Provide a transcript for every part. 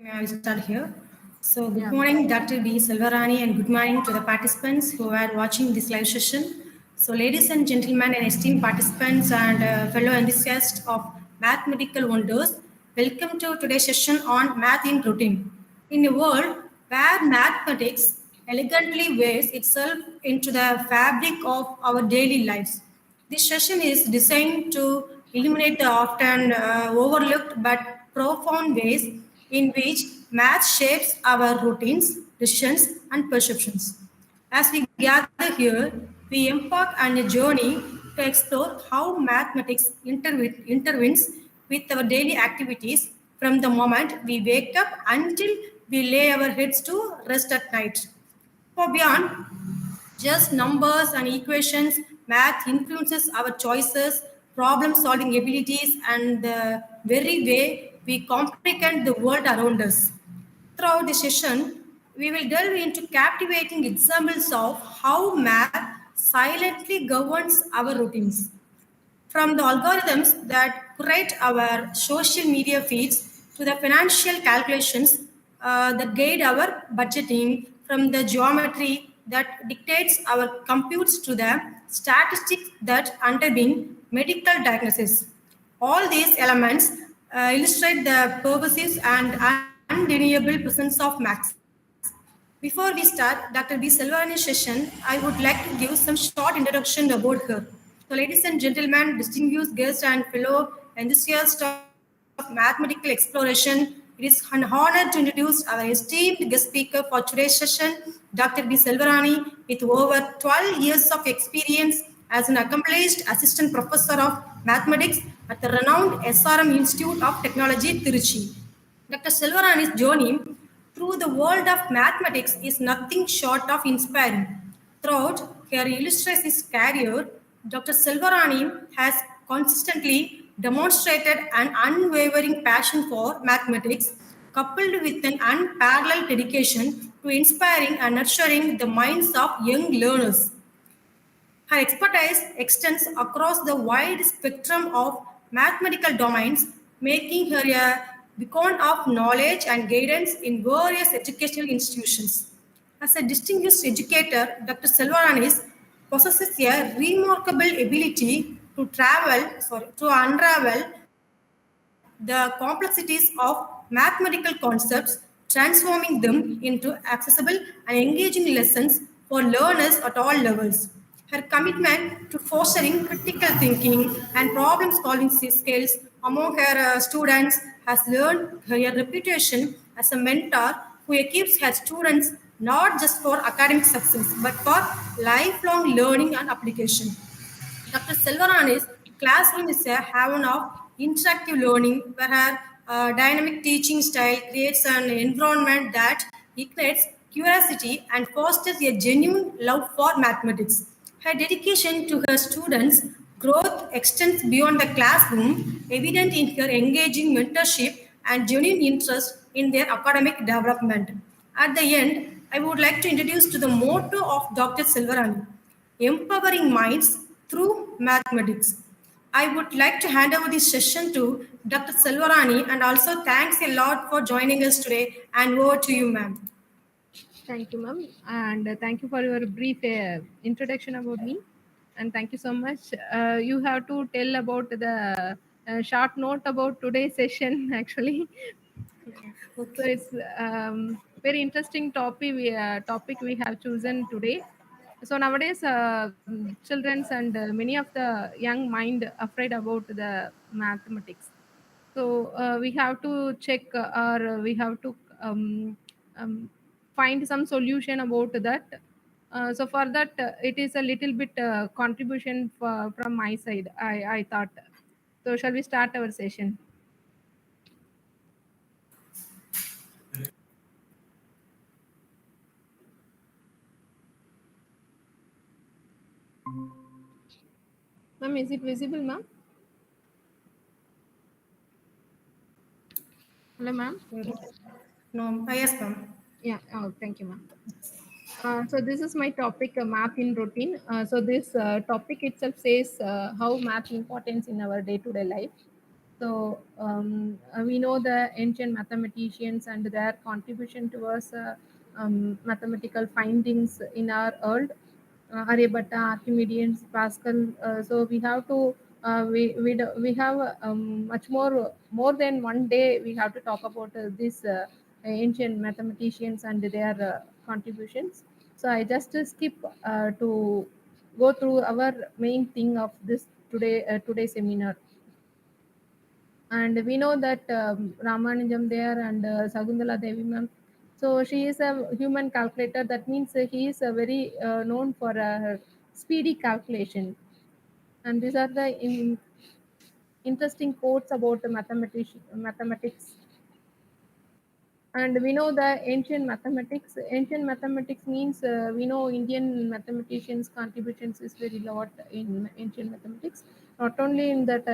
I will start here. So, good morning, Dr. B. Selvarani, and good morning to the participants who are watching this live session. So, ladies and gentlemen, and esteemed participants and fellow enthusiasts of mathematical wonders, welcome to today's session on math in routine. In a world where mathematics elegantly weaves itself into the fabric of our daily lives, this session is designed to illuminate the often overlooked but profound ways in which math shapes our routines, decisions, and perceptions. As we gather here, we embark on a journey to explore how mathematics intervenes with our daily activities from the moment we wake up until we lay our heads to rest at night. For beyond just numbers and equations, math influences our choices, problem solving abilities, and the very way we comprehend the world around us. Throughout the session, we will delve into captivating examples of how math silently governs our routines. From the algorithms that curate our social media feeds to the financial calculations that guide our budgeting, from the geometry that dictates our computes to the statistics that underpin medical diagnosis. All these elements illustrate the pervasive and undeniable presence of maths. Before we start Dr. B. Selvarani's session, I would like to give some short introduction about her. So, ladies and gentlemen, distinguished guests and fellow enthusiasts of mathematical exploration, it is an honor to introduce our esteemed guest speaker for today's session, Dr. B. Selvarani, with over 12 years of experience as an accomplished assistant professor of mathematics at the renowned SRM Institute of Technology, Tiruchi. Dr. Selvarani's journey through the world of mathematics is nothing short of inspiring. Throughout her illustrious career, Dr. Selvarani has consistently demonstrated an unwavering passion for mathematics, coupled with an unparalleled dedication to inspiring and nurturing the minds of young learners. Her expertise extends across the wide spectrum of mathematical domains, making her a beacon of knowledge and guidance in various educational institutions. As a distinguished educator, Dr. Selvarani possesses a remarkable ability to unravel the complexities of mathematical concepts, transforming them into accessible and engaging lessons for learners at all levels. Her commitment to fostering critical thinking and problem solving skills among her students has earned her a reputation as a mentor who equips her students not just for academic success but for lifelong learning and application. Dr. Selvarani's classroom is a haven of interactive learning where her dynamic teaching style creates an environment that ignites curiosity and fosters a genuine love for mathematics. Her dedication to her students' growth extends beyond the classroom, evident in her engaging mentorship and genuine interest in their academic development. At the end, I would like to introduce to the motto of Dr. Selvarani, empowering minds through mathematics. I would like to hand over this session to Dr. Selvarani and also thanks a lot for joining us today and over to you, ma'am. Thank you, ma'am, and thank you for your brief introduction about me. And thank you so much. You have to tell about the short note about today's session, actually. So Okay. it's very interesting topic we have chosen today. So nowadays, childrens and many of the young mind afraid about the mathematics. So we have to check or we have to um, find some solution about that. So for that, it is a little bit contribution from my side. I thought. So shall we start our session? Ma'am, is it visible, ma'am? Hello, ma'am. No, yes, ma'am. Yeah. Oh, thank you, ma'am. So this is my topic, math in routine. So this topic itself says how math importance in our day-to-day life. We know the ancient mathematicians and their contribution towards mathematical findings in our world. Aryabhatta, Archimedes, Pascal. So we have to we have much more than one day. We have to talk about these ancient mathematicians and their contributions. So I just skip to go through our main thing of this today's seminar. And we know that Ramanujam there and Saguntala Devi ma'am. So she is a human calculator. That means he is very known for her speedy calculation. And these are the interesting quotes about the mathematics. And we know the ancient mathematics. Ancient mathematics means we know Indian mathematicians' contributions is very lot in ancient mathematics. Not only in that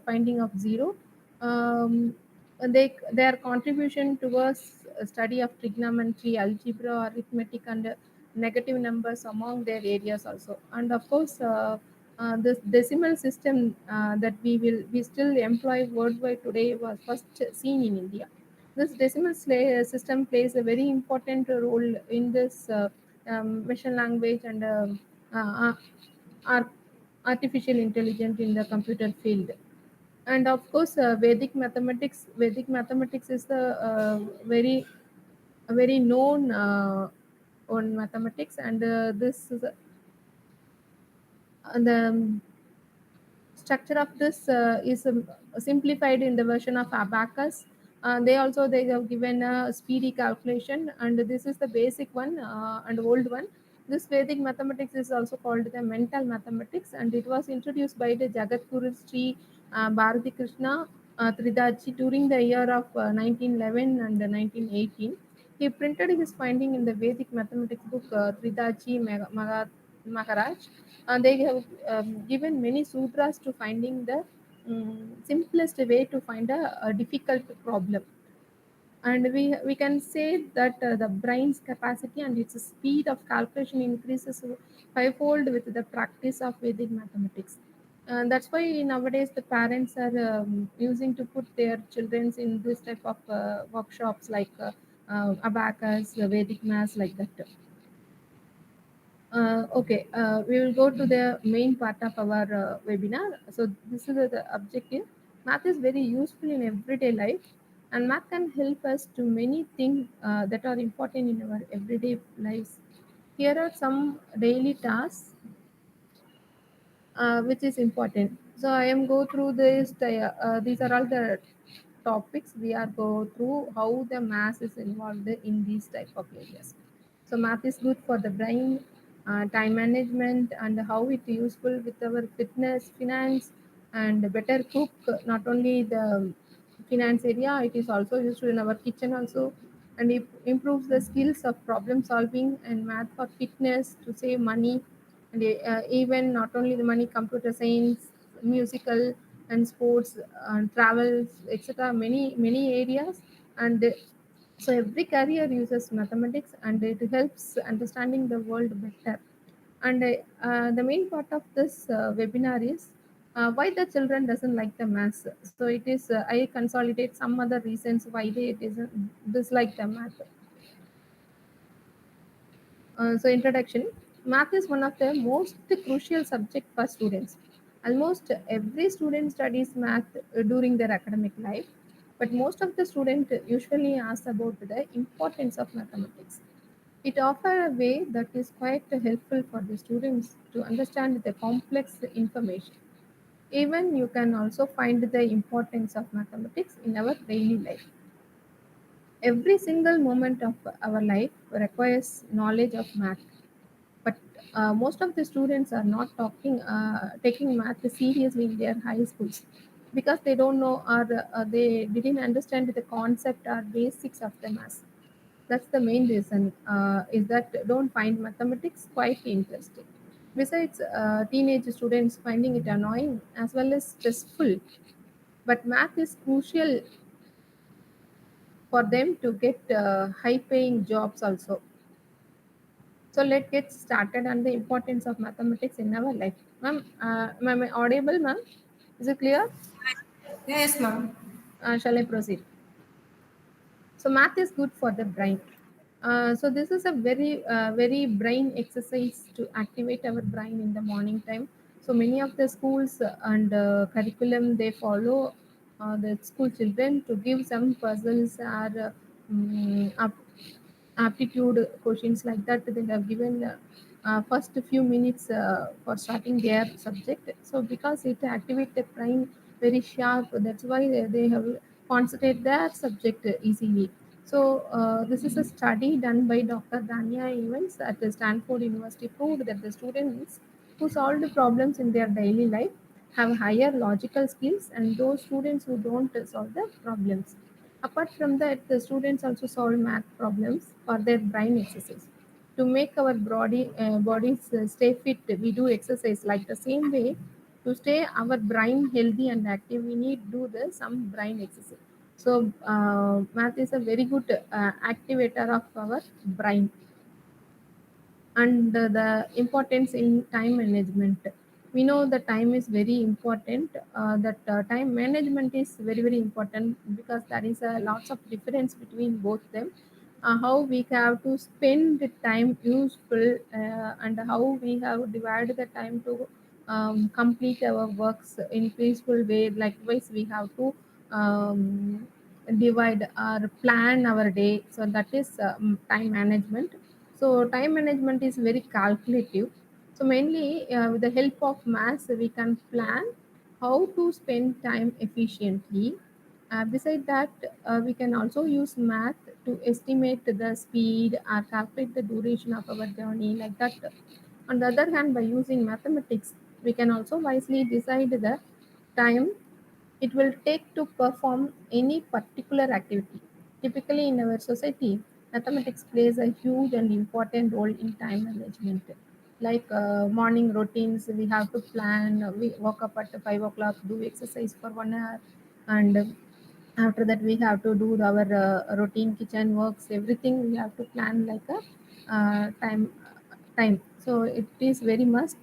finding of zero, um, their contribution towards study of trigonometry, algebra, arithmetic, and negative numbers among their areas also. And of course, this decimal system that we still employ worldwide today was first seen in India. This system plays a very important role in this machine language and ar- artificial intelligence in the computer field. And of course, Vedic mathematics. Vedic mathematics is the very known on mathematics, and this is the structure of this is simplified in the version of abacus. They have given a speedy calculation, and this is the basic one and old one. This Vedic mathematics is also called the mental mathematics, and it was introduced by the Jagadguru Sri Bharati Krishna Tridachi during the year of 1911 and 1918. He printed his finding in the Vedic mathematics book Tridachi Maharaj. They have given many sutras to finding the simplest way to find a difficult problem. And we can say that the brain's capacity and its speed of calculation increases fivefold with the practice of Vedic mathematics. And that's why nowadays the parents are using to put their children in this type of workshops like abacus, Vedic maths, like that. Okay, we will go to the main part of our webinar. So this is the objective. Math is very useful in everyday life, and math can help us to many things that are important in our everyday lives. Here are some daily tasks which is important. So I am go through this. These are all the topics we are go through how the math is involved in these type of areas. So math is good for the brain, time management, and how it useful with our fitness, finance, and better cook. Not only the finance area, it is also used in our kitchen also, and it improves the skills of problem solving and math for fitness to save money, and even not only the money, computer science, musical and sports, travels, etc. Many areas, and so every career uses mathematics, and it helps understanding the world better. And the main part of this webinar is why the children doesn't like the maths. So it is I consolidate some other reasons why they doesn't dislike the math. So introduction. Math is one of the most crucial subject for students. Almost every student studies math during their academic life, but most of the student usually ask about the importance of mathematics. It offers a way that is quite helpful for the students to understand the complex information. Even you can also find the importance of mathematics in our daily life. Every single moment of our life requires knowledge of math, but most of the students are not taking math seriously in their high schools because they don't know or they didn't understand the concept or basics of the math. That's the main reason is that don't find mathematics quite interesting. Besides, teenage students finding it annoying as well as stressful, but math is crucial for them to get high paying jobs also. So let's get started on the importance of mathematics in our life. Ma'am, am I audible, ma'am? Is it clear? Yes, ma'am. Shall I proceed? So math is good for the brain. So this is a very brain exercise to activate our brain in the morning time. So many of the schools and curriculum they follow the school children to give some puzzles or aptitude questions like that. They have given first few minutes for starting their subject. So because it activates the brain very sharp, that's why they have concentrate their subject easily. So this is a study done by Dr. Dania Evans at the Stanford University proved that the students who solved problems in their daily life have higher logical skills and those students who don't solve the problems. Apart from that, the students also solve math problems for their brain exercise. To make our bodies stay fit, we do exercise like the same way. To stay our brain healthy and active, we need do the some brain exercise. So math is a very good activator of our brain and the importance in time management. We know the time is very important. That time management is very important because there is a lots of difference between both them. How we have to spend the time useful and how we have divided the time to complete our works in peaceful way. Likewise, we have to divide or plan our day. So that is time management. So time management is very calculative. So mainly with the help of maths, we can plan how to spend time efficiently. Beside that, we can also use math to estimate the speed or calculate the duration of our journey like that. On the other hand, by using mathematics, we can also wisely decide the time it will take to perform any particular activity. Typically, in our society, mathematics plays a huge and important role in time management. Like morning routines, we have to plan. We woke up at 5 o'clock, do exercise for 1 hour, and after that we have to do our routine kitchen works. Everything we have to plan like a time. So it is very must.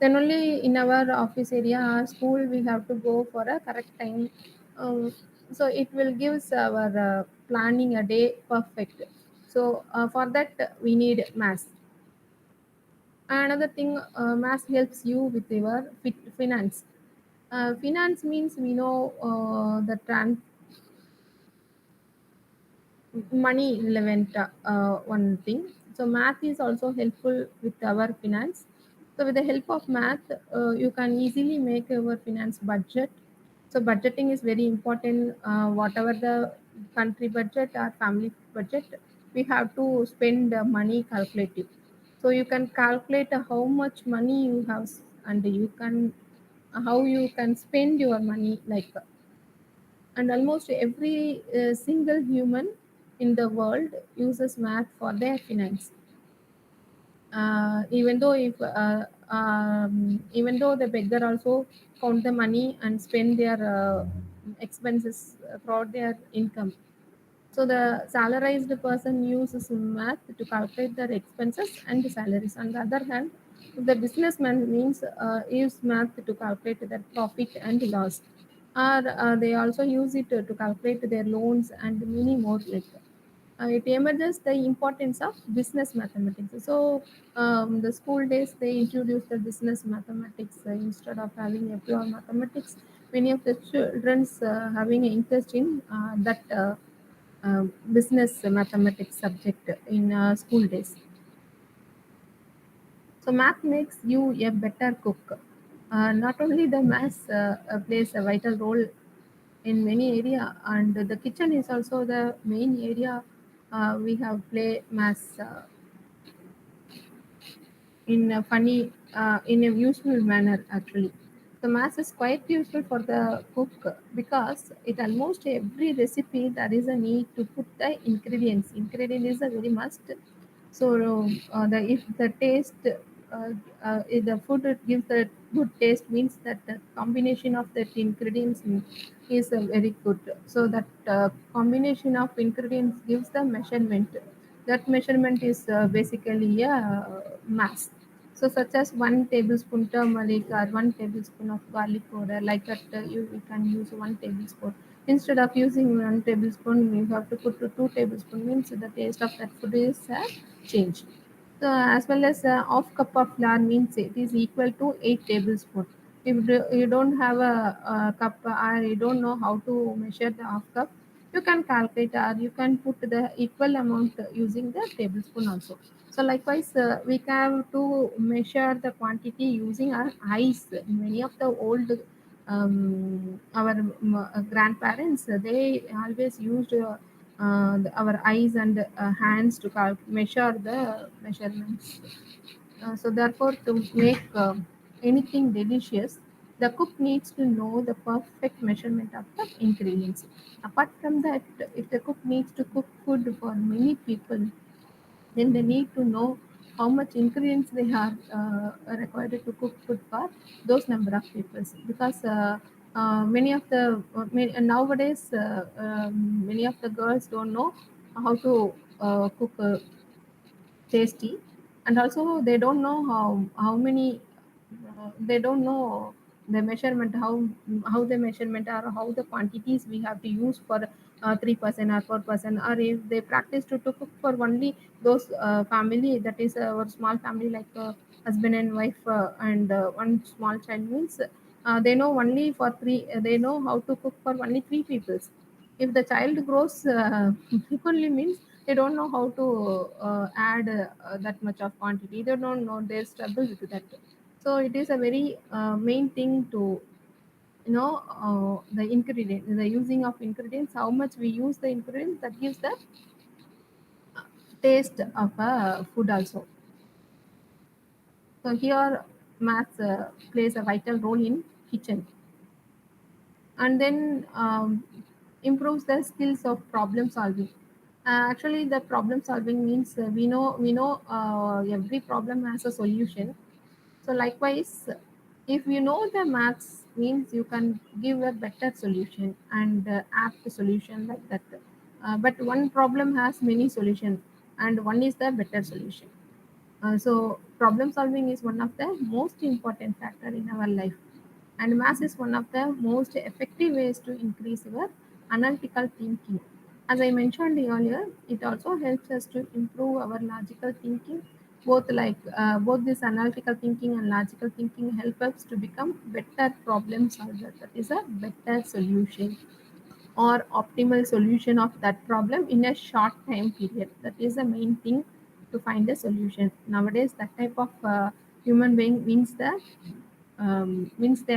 Then only in our office area or school we have to go for a correct time. So it will gives our planning a day perfect. So for that we need math. Another thing, math helps you with your finance. Finance means we know the money relevant one thing. So math is also helpful with our finance. So with the help of math, you can easily make our finance budget. So budgeting is very important. Whatever the country budget or family budget, we have to spend money calculative. So you can calculate how much money you have and you can how you can spend your money like. And almost every single human in the world uses math for their finance. Even though the beggar also count the money and spend their expenses throughout their income. So the salarized person uses math to calculate their expenses and salaries. On the other hand, the businessman means use math to calculate their profit and loss. Or they also use it to calculate their loans and many more like. It emerges the importance of business mathematics. So the school days they introduced the business mathematics instead of having a pure mathematics. Many of the children's having an interest in that business mathematics subject in school days. So math makes you a better cook. Not only the math plays a vital role in many area, and the kitchen is also the main area we have play math in a funny, in a useful manner actually. The math is quite useful for the cook because it almost every recipe there is a need to put the ingredients. Ingredient is a very must. So the if the taste, if the food gives the good taste means that the combination of that ingredients is very good. So that combination of ingredients gives the measurement. That measurement is basically a mass. So, such as 1 tablespoon turmeric or 1 tablespoon of garlic powder, like that, you can use 1 tablespoon. Instead of using 1 tablespoon, you have to put 2 tablespoon. Means the taste of that food is changed. So, as well as half cup of flour means it is equal to 8 tablespoon. If you don't have a cup or you don't know how to measure the half cup, you can calculate or you can put the equal amount using the tablespoon also. So likewise, we have to measure the quantity using our eyes. Many of the old our grandparents, they always used our eyes and hands to measure the measurements. So therefore, to make anything delicious, the cook needs to know the perfect measurement of the ingredients. Apart from that, if the cook needs to cook food for many people, then they need to know how much ingredients they are required to cook food for those number of people. Because many of the nowadays many of the girls don't know how to cook tasty, and also they don't know how many they don't know the measurement, how the measurement or how the quantities we have to use for 3% or 4%, or if they practice to cook for only those family, that is our small family, like husband and wife and one small child, means they know only for three, they know how to cook for only three people. If the child grows frequently, means they don't know how to add that much of quantity, they don't know, they struggle with that. So it is a very main thing to know the ingredient, the using of ingredients, how much we use the ingredients, that gives the taste of a food also. So here maths plays a vital role in kitchen, and then improves the skills of problem solving. Actually, the problem solving means we know every problem has a solution. So likewise, if you know the maths, means you can give a better solution and apt solution, like that. But one problem has many solutions, and one is the better solution. So problem solving is one of the most important factor in our life, and math is one of the most effective ways to increase your analytical thinking. As I mentioned earlier, it also helps us to improve our logical thinking. Both this analytical thinking and logical thinking help us to become better problem solver. That is a better solution or optimal solution of that problem in a short time period. That is the main thing, to find a solution. Nowadays, that type of human being wins their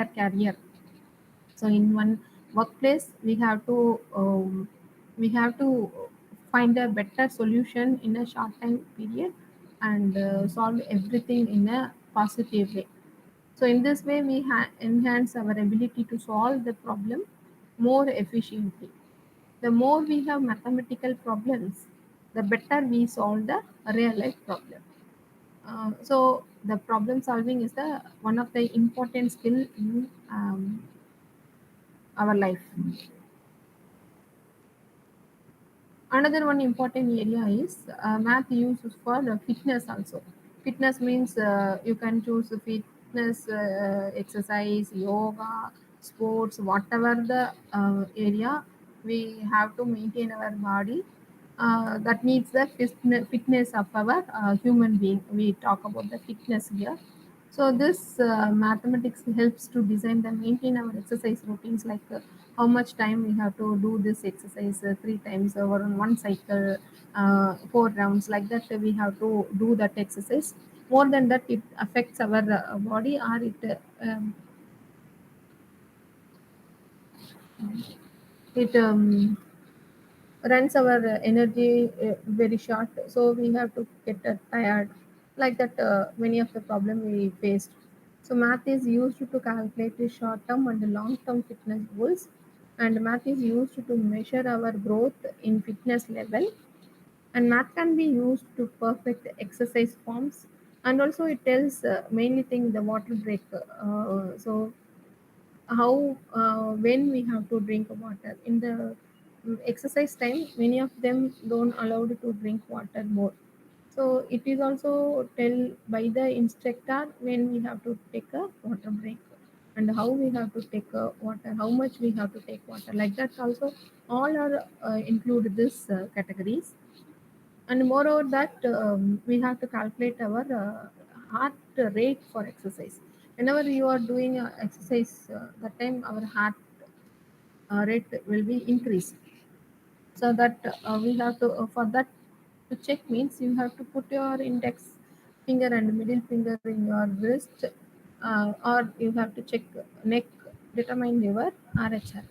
career. So in one workplace, we have to find a better solution in a short time period, and solve everything in a positive way. So in this way, we enhance our ability to solve the problem more efficiently. The more we have mathematical problems, the better we solve the real life problem. So the problem solving is the one of the important skill in our life. Another one important area is math used for fitness also. Fitness means you can choose fitness exercise, yoga, sports, whatever the area we have to maintain our body. That needs the fitness of our human being. We talk about the fitness here. So this mathematics helps to design and maintain our exercise routines, like how much time we have to do this exercise 3 times over on one cycle, 4 rounds, like that. We have to do that exercise. More than that, it affects our body, or it runs our energy very short, so we have to get tired, like that. Many of the problem we faced. So math is used to calculate the short term and long term fitness goals, and math is used to measure our growth in fitness level, and math can be used to perfect exercise forms, and also it tells mainly thing the water break. So how when we have to drink water in the exercise time, many of them don't allowed to drink water more. So it is also tell by the instructor when we have to take a water break and how we have to take water, how much we have to take water, like that also all are include this categories. And moreover that we have to calculate our heart rate for exercise. Whenever you are doing exercise, that time our heart rate will be increased. So that we have to for that to check means you have to put your index finger and middle finger in your wrist, or you have to check neck, determine your RHR.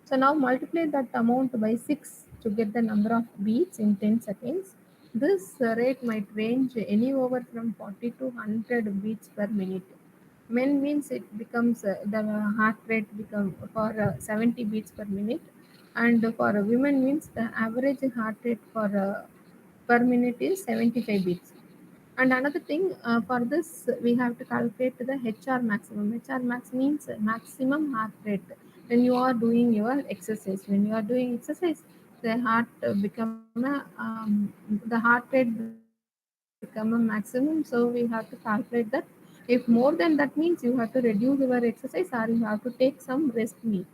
So now multiply that amount by 6 to get the number of beats in 10 seconds. This rate might range any over from 40 to 100 beats per minute. Men means it becomes the heart rate become for 70 beats per minute, and for women means the average heart rate for per minute is 75 beats. And another thing, for this, we have to calculate the HR maximum. HR max means maximum heart rate. When you are doing your exercise, when you are doing exercise, the heart become a, the heart rate become a maximum. So we have to calculate that. If more than that means you have to reduce your exercise or you have to take some rest meal.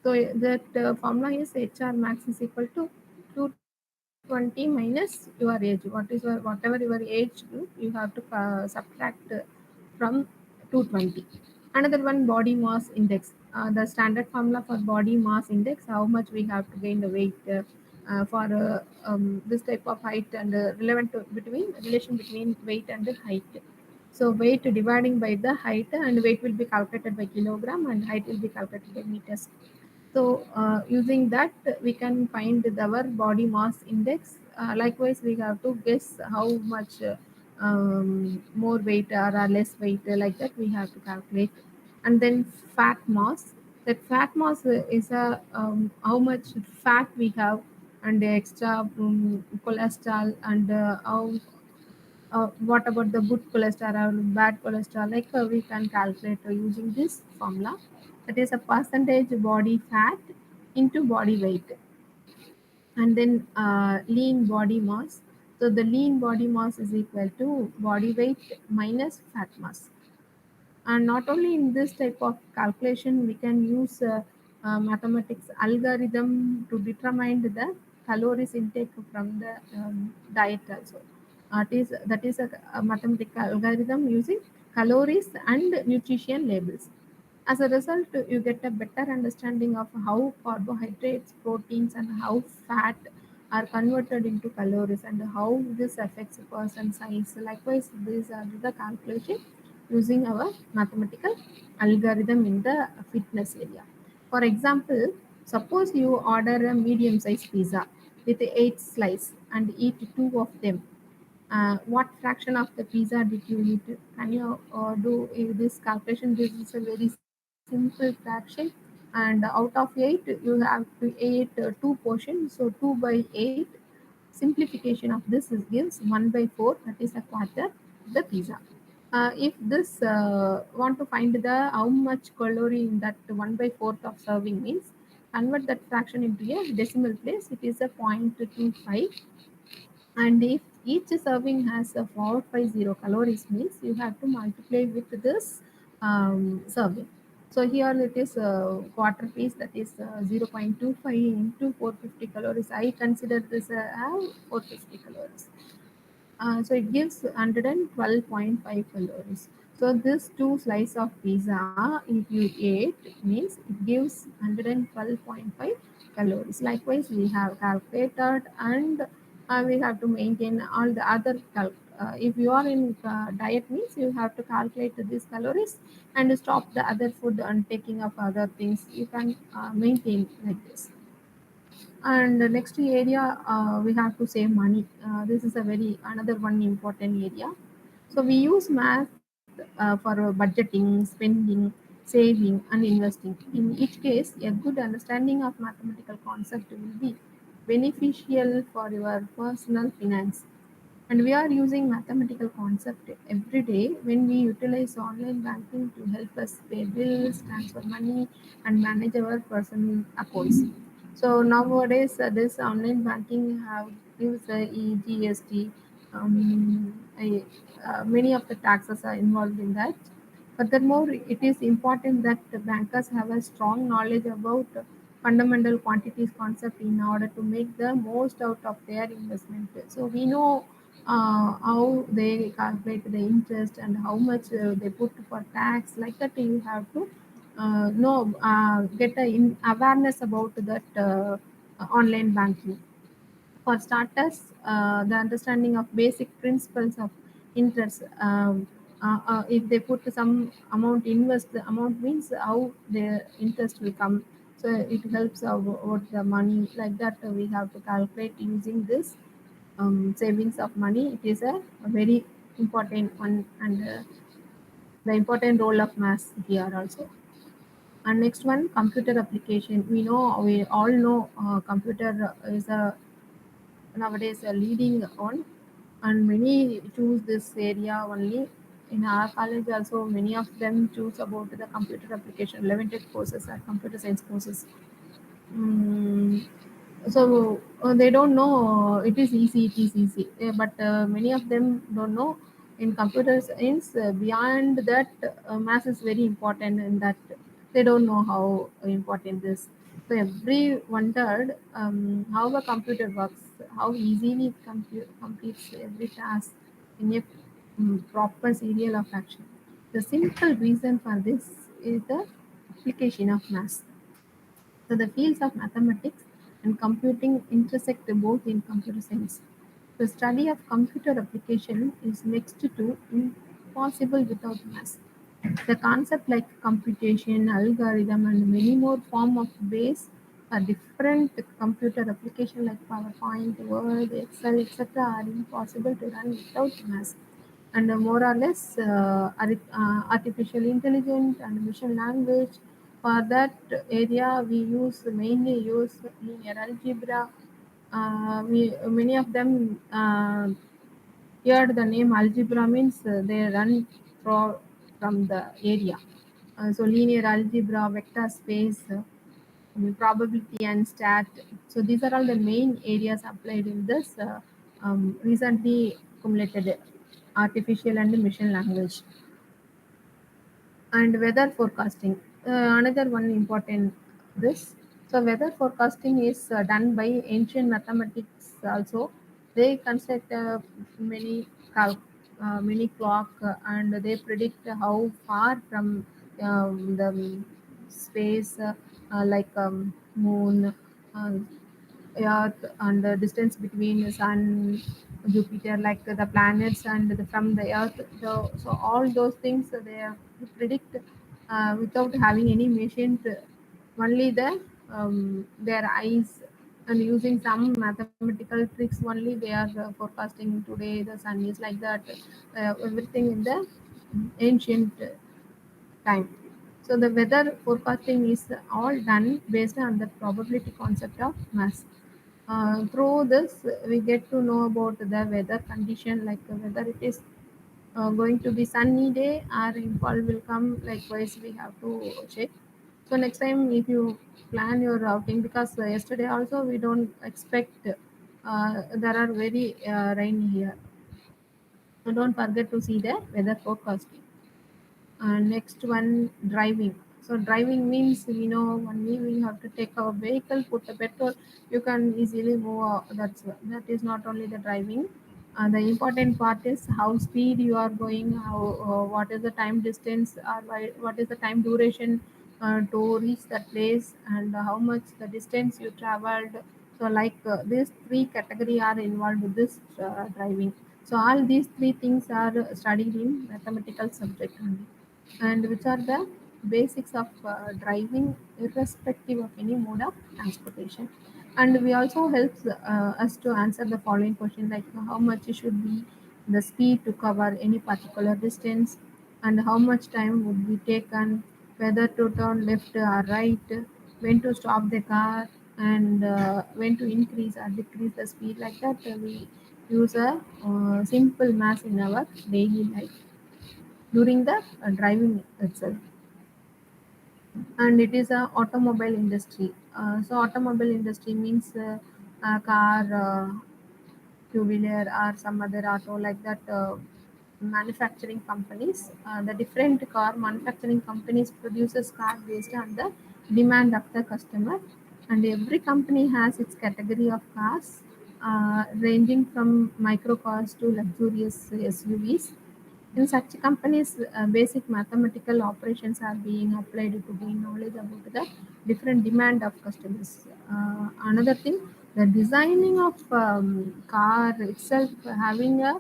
So that formula is HR max is equal to 220 minus your age. Whatever your age group, you have to subtract from 220. Another one, body mass index. The standard formula for body mass index, how much we have to gain the weight for this type of height, and relevant to between relation between weight and the height. So weight dividing by the height, and weight will be calculated by kilogram and height will be calculated by meters. So using that, we can find our body mass index. Likewise, we have to guess how much more weight or less weight, like that we have to calculate. And then fat mass. That fat mass is a how much fat we have, and the extra cholesterol, and how what about the good cholesterol or bad cholesterol, like we can calculate using this formula. That is a percentage body fat into body weight. And then lean body mass. So the lean body mass is equal to body weight minus fat mass. And not only in this type of calculation, we can use mathematics algorithm to determine the calories intake from the diet also. That is a mathematical algorithm using calories and nutrition labels. As a result, you get a better understanding of how carbohydrates, proteins, and how fat are converted into calories and how this affects a person's size. Likewise, these are the calculation using our mathematical algorithm in the fitness area. For example, suppose you order a medium sized pizza with 8 slices and eat 2 of them. What fraction of the pizza did you eat? Can you do this calculation? This is a very simple fraction, and out of 8 you have to eat 2 portions, so 2 by 8. Simplification of this is gives 1 by 4, that is a quarter of the pizza. If this want to find the how much calorie in that 1 by 4th of serving means, convert that fraction into a decimal place, it is a 0.25. And if each serving has a 450 calories means you have to multiply with this serving. So here it is a quarter piece, that is 0.25 into 450 calories. I consider this 450 calories. So it gives 112.5 calories. So this two slice of pizza, if you ate, means it gives 112.5 calories. Likewise, we have calculated, and we have to maintain all the other if you are in diet means you have to calculate these calories and stop the other food and taking of other things. You can maintain like this. And the next area, we have to save money. This is a very another one important area. So we use math for budgeting, spending, saving, and investing. In each case, a good understanding of mathematical concept will be beneficial for your personal finance. And we are using mathematical concept every day when we utilize online banking to help us pay bills, transfer money, and manage our personal accounts. So nowadays, this online banking have use GST. Many of the taxes are involved in that. Furthermore, it is important that the bankers have a strong knowledge about fundamental quantities concept in order to make the most out of their investment. So we know how they calculate the interest and how much they put for tax. Like that, you have to know get a awareness about that online banking. For starters, the understanding of basic principles of interest. If they put some amount, invest the amount means how the interest will come. So it helps about the money like that. We have to calculate using this savings of money. It is a very important one, and the important role of maths here also. And next one, computer application. We all know computer is a nowadays a leading on, and many choose this area only. In our college also, many of them choose about the computer application, 11 tech courses or computer science courses. Mm, so they don't know it is easy. But many of them don't know in computer science, beyond that, math is very important, and that they don't know how important this. So every wondered how a computer works, how easily it completes every task in a proper serial of action. The simple reason for this is the application of math. So the fields of mathematics and computing intersect both in computer science. The study of computer application is next to impossible without math. The concept like computation, algorithm, and many more form of base are different computer application like PowerPoint, Word, Excel, etc. are impossible to run without math. And more or less artificial intelligence and machine language. For that area, we mainly use linear algebra. We Many of them here the name algebra means they run from the area. So linear algebra, vector space, probability and stat. So these are all the main areas applied in this recently accumulated artificial and machine language. And weather forecasting, another one important this. So weather forecasting is done by ancient mathematics also. They construct many clock, and they predict how far from the space, like moon, uh, Earth, and the distance between the Sun, Jupiter, like the planets, and from the Earth. So all those things they are predict without having any machine. Only their eyes, and using some mathematical tricks only they are forecasting today the sun is like that. Everything in the ancient time. So the weather forecasting is all done based on the probability concept of mass. Through this, we get to know about the weather condition, like whether it is going to be sunny day or rainfall will come. Likewise, we have to check. So next time, if you plan your routing, because yesterday also we don't expect there are very rainy here. So don't forget to see the weather forecasting. Next one, driving. So driving means only we have to take our vehicle, put the petrol, you can easily move. That is not only the driving. The important part is how speed you are going, how what is the time distance, or what is the time duration to reach that place, and how much the distance you traveled. So like these three category are involved with this driving. So all these three things are studied in mathematical subject only, and which are the basics of driving irrespective of any mode of transportation. And we also helps us to answer the following question, like how much should be the speed to cover any particular distance, and how much time would be taken, whether to turn left or right, when to stop the car, and when to increase or decrease the speed. Like that, we use a simple math in our daily life during the driving itself. And it is a automobile industry. So automobile industry means car, two-wheeler or some other auto like that. Manufacturing companies, the different car manufacturing companies produces car based on the demand of the customer, and every company has its category of cars, ranging from micro cars to luxurious SUVs. In such companies, basic mathematical operations are being applied to gain knowledge about the different demand of customers. Another thing, the designing of car itself having a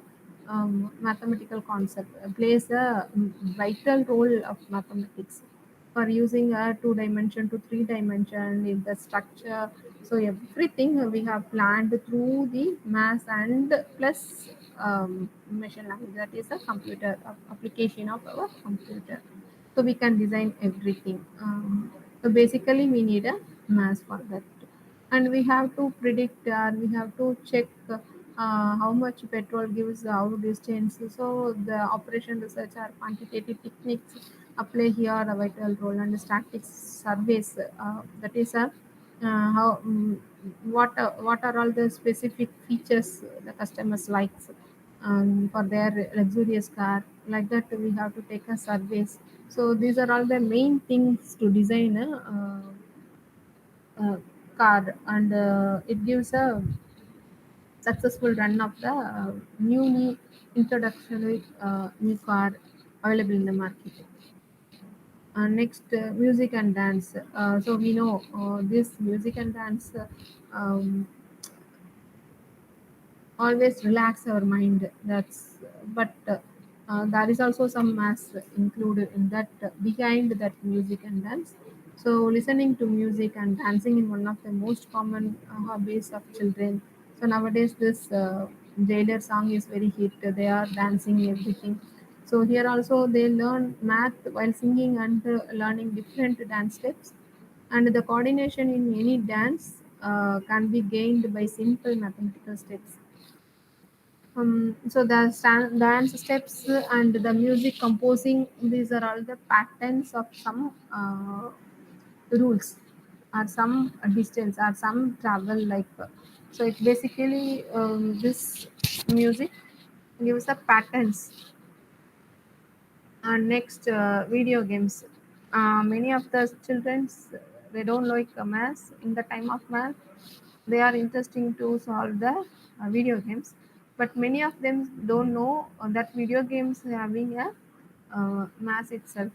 mathematical concept plays a vital role of mathematics for using a two dimension to three dimension in the structure. So everything we have planned through the math and plus machine language, that is a computer application of our computer. So we can design everything. So basically we need a math for that, and we have to predict or we have to check how much petrol gives how distance. So the operation research or quantitative techniques apply here a vital role, and statistics surveys, that is a how what are all the specific features the customers likes for their luxurious car, like that we have to take a surveys. So these are all the main things to design a car, and it gives a successful run of the newly introductory new car available in the market. Next, music and dance. So we know this music and dance always relax our mind. That's but there is also some mass included in that, behind that music and dance. So listening to music and dancing in one of the most common hobbies of children. So nowadays this jailer song is very hit, they are dancing everything. So here also they learn math while singing and learning different dance steps, and the coordination in any dance can be gained by simple mathematical steps. So the dance steps and the music composing, these are all the patterns of some rules or some distance or some travel like. So it basically this music gives the patterns. And next, video games. Many of the childrens, they don't like math. In the time of math, they are interesting to solve the video games, but many of them don't know that video games having a math itself.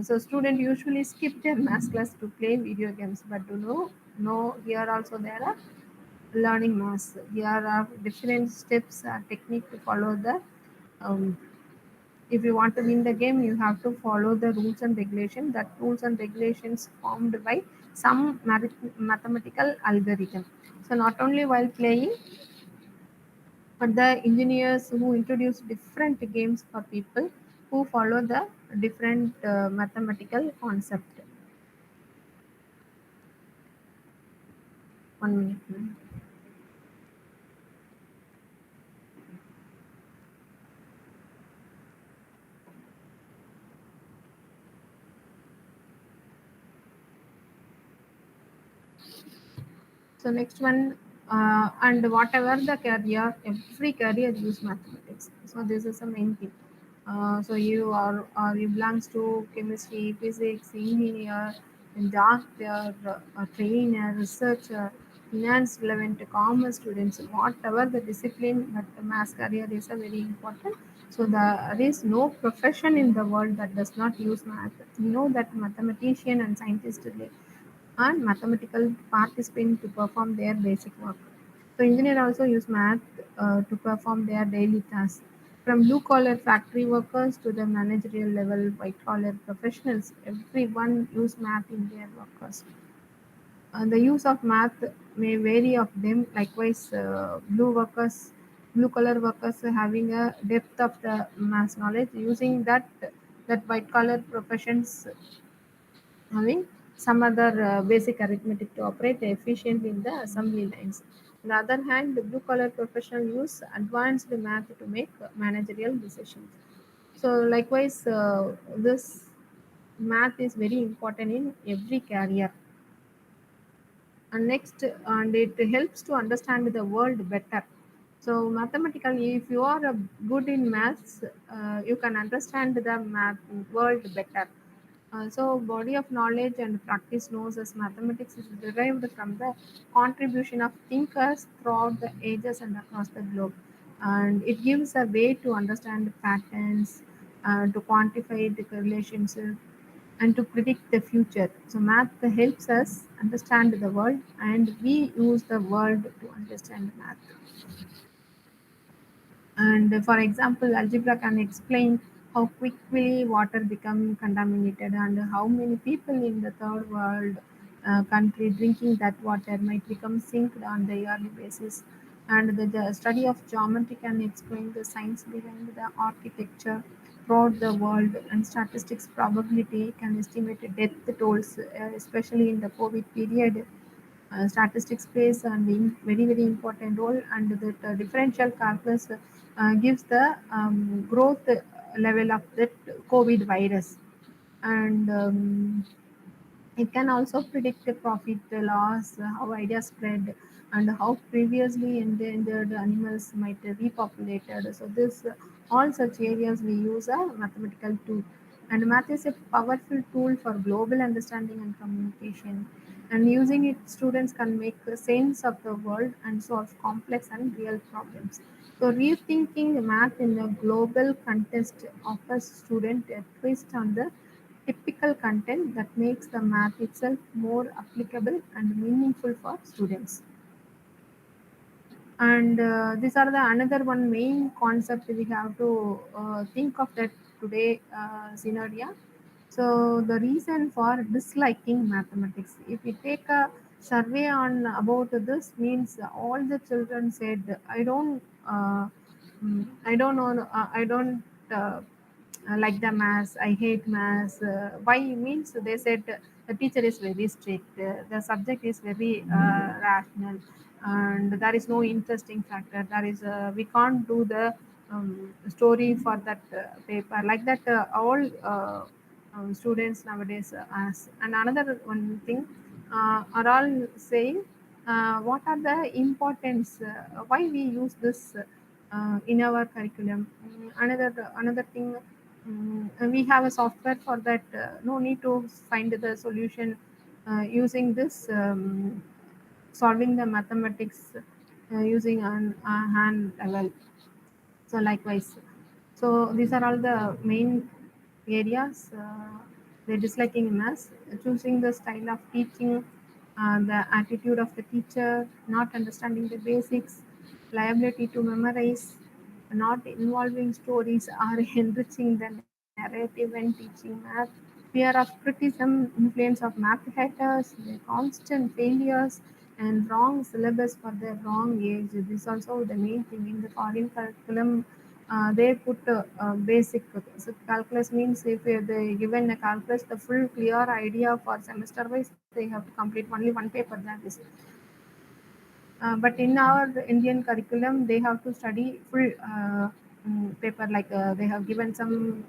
So student usually skip their math class to play video games, but do know no, here also there are learning math. Here are different steps, technique to follow the. Um, if you want to win the game, you have to follow the rules and regulation. That rules and regulations formed by some mathematical algorithm. So not only while playing, but the engineers who introduce different games for people who follow the different mathematical concept. 1 minute. Ma'am. So next one, and whatever the career, every career use mathematics. So this is the main thing. So you are or you belongs to chemistry, physics, engineer, and doctor, a trainer, researcher, finance relevant, commerce students, whatever the discipline, but the math career is a very important. So there is no profession in the world that does not use math. You know that mathematician and scientist and mathematical participant to perform their basic work. So engineers also use math to perform their daily tasks. From blue collar factory workers to the managerial level white collar professionals, everyone use math in their workers. The use of math may vary of them. Likewise, blue collar workers having a depth of the math knowledge, using that white collar professions having some other basic arithmetic to operate efficiently in the assembly lines. On the other hand, the blue collar professional use advanced math to make managerial decisions. So, likewise, this math is very important in every career. And next, and it helps to understand the world better. So mathematically, if you are good in maths, you can understand the math world better. So body of knowledge and practice knows as mathematics is derived from the contribution of thinkers throughout the ages and across the globe, and it gives a way to understand patterns, to quantify the relationship, and to predict the future. So math helps us understand the world, and we use the world to understand math. And for example, algebra can explain how quickly water become contaminated and how many people in the third world country drinking that water might become sick on the yearly basis. And the study of geometry can explain the science behind the architecture throughout the world, and statistics probability can estimate death tolls, especially in the COVID period. Statistics plays a very important role, and the differential calculus gives the growth level of that COVID virus. And it can also predict the profit loss, how ideas spread, and how previously endangered animals might be repopulated. So this all such areas we use a mathematical tool. And math is a powerful tool for global understanding and communication. And using it, students can make sense of the world and solve complex and real problems. So rethinking math in a global context offers student a twist on the typical content that makes the math itself more applicable and meaningful for students. And these are the another one main concept we have to think of that today scenario. So the reason for disliking mathematics, if we take a survey on about this, means all the children said I don't know, I don't like the maths, I hate maths. Why means they said the teacher is very strict, the subject is very rational, and there is no interesting factor. There is we can't do the story for that paper like that. All students nowadays ask. And another one thing are all saying, what are the importance? Why we use this in our curriculum? Another thing. And we have a software for that. No need to find the solution using this solving the mathematics using an hand level. So likewise, so these are all the main areas. They're disliking maths, choosing the style of teaching, the attitude of the teacher, not understanding the basics, liability to memorize, not involving stories or enriching the narrative when teaching math, fear of criticism, influence of math haters, the constant failures, and wrong syllabus for the wrong age. This is also the main thing in the foreign curriculum. They put basic, so calculus means if they given a calculus the full clear idea for semester wise, they have to complete only one paper, that is. But in our Indian curriculum, they have to study full paper. Like they have given some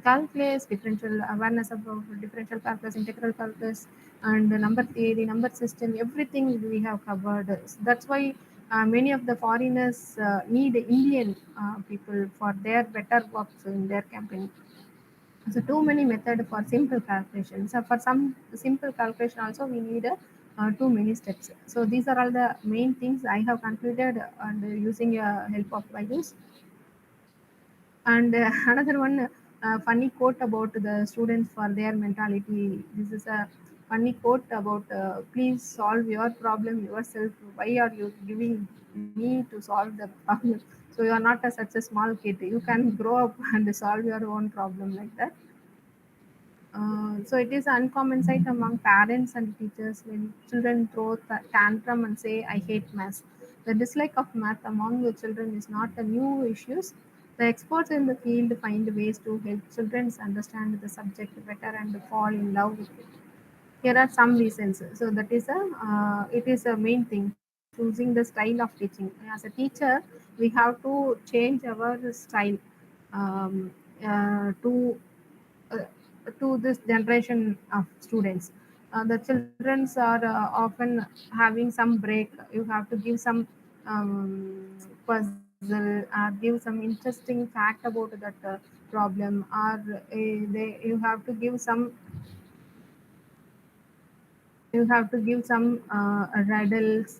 calculus, differential awareness about differential calculus, integral calculus, and the number theory, number system. Everything we have covered. That's why many of the foreigners need Indian people for their better works in their campaign. So too many method for simple calculation. So for some simple calculation also we need too many steps. So these are all the main things I have concluded and using help of values. And another one funny quote about the students for their mentality. This is a funny quote about please solve your problem yourself. Why are you giving me to solve the problem? So you are not such a small kid. You can grow up and solve your own problem like that. So it is an uncommon sight among parents and teachers when children throw tantrum and say, "I hate math." The dislike of math among the children is not a new issue. The experts in the field find ways to help children understand the subject better and fall in love with it. Here are some reasons. So that is it is a main thing, choosing the style of teaching. As a teacher, we have to change our style to uh, to this generation of students. The childrens are often having some break. You have to give some puzzle or give some interesting fact about that problem, or you have to give some, riddles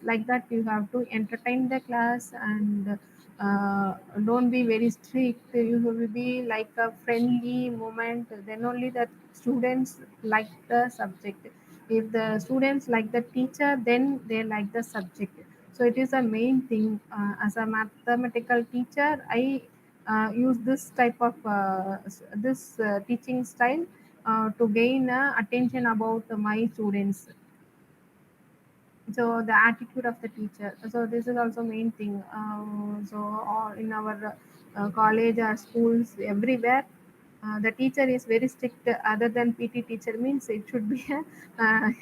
like that. You have to entertain the class, and don't be very strict. You will be like a friendly moment, then only the students like the subject. If the students like the teacher, then they like the subject. So it is a main thing. As a mathematical teacher, I use this type of this teaching style to gain attention about my students. So the attitude of the teacher, so this is also main thing. So all in our college or schools, everywhere the teacher is very strict. Other than PT teacher means it should be a uh,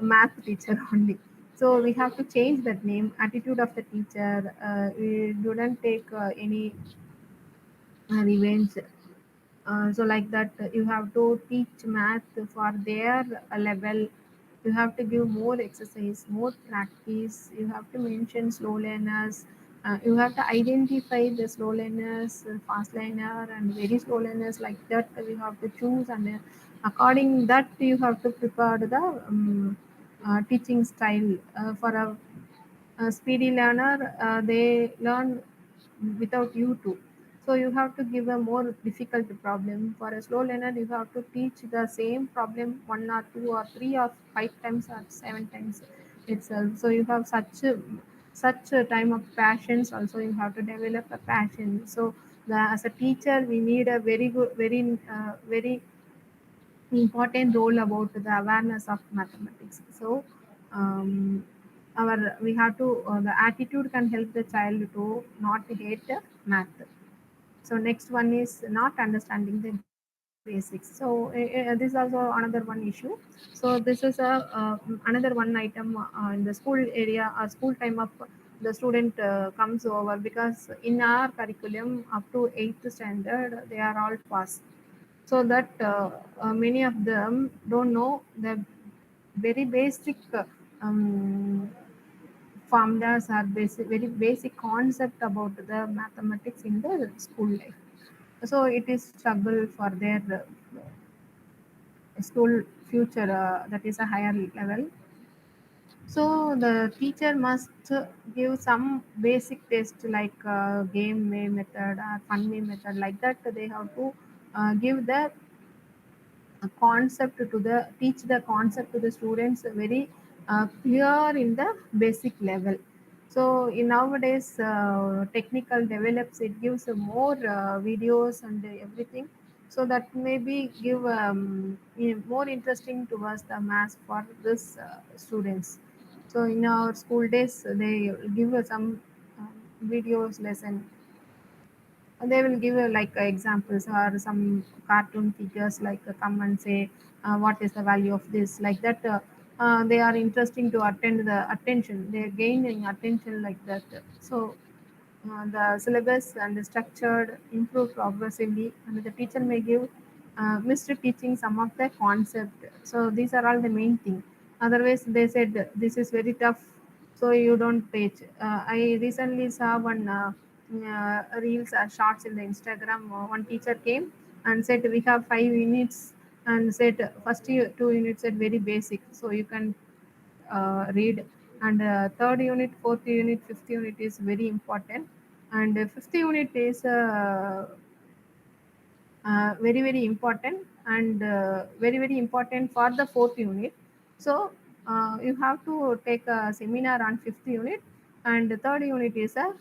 math teacher only. So we have to change that name, attitude of the teacher. We shouldn't take any revenge. So like that, you have to teach math for their level. You have to give more exercise, more practice. You have to mention slow learners. You have to identify the slow learners, fast learner, and very slow learners. Like that, we have to choose, and according that you have to prepare the teaching style for a speedy learner. They learn without you too. So you have to give a more difficult problem. For a slow learner, you have to teach the same problem one or two or three or five times or seven times itself. So you have such a time of passions. Also, you have to develop a passion. So as a teacher, we need a very good, very important role about the awareness of mathematics. So um, our we have to the attitude can help the child to not hate math. So next one is not understanding the basics. So this is also another one issue. So this is a another one item in the school area or school time of the student comes over, because in our curriculum up to 8th standard they are all passed. So that many of them don't know the very basic formulas or basic, very basic concept about the mathematics in the school life. So it is struggle for their school future, that is a higher level. So the teacher must give some basic test like game way method or fun way method, like that they have to give the a concept to the teach the concept to the students very clear in the basic level. So in nowadays technical develops, it gives more videos and everything, so that maybe give more interesting towards the math for this students. So in our school days they give some videos lesson, and they will give like examples or some cartoon figures, like come and say what is the value of this, like that. They are interesting to attend the attention, they are gaining attention like that. So the syllabus and the structured improve progressively, and the teacher may give missed teaching some of the concept. So these are all the main thing. Otherwise, they said this is very tough, so you don't teach. I recently saw one reels or shorts in the Instagram. One teacher came and said we have 5 units, and said first 2 units are very basic, so you can read, and third unit, fourth unit, fifth unit is very important, and fifth unit is very important, and very important for the fourth unit. So you have to take a seminar on fifth unit, and the third unit is a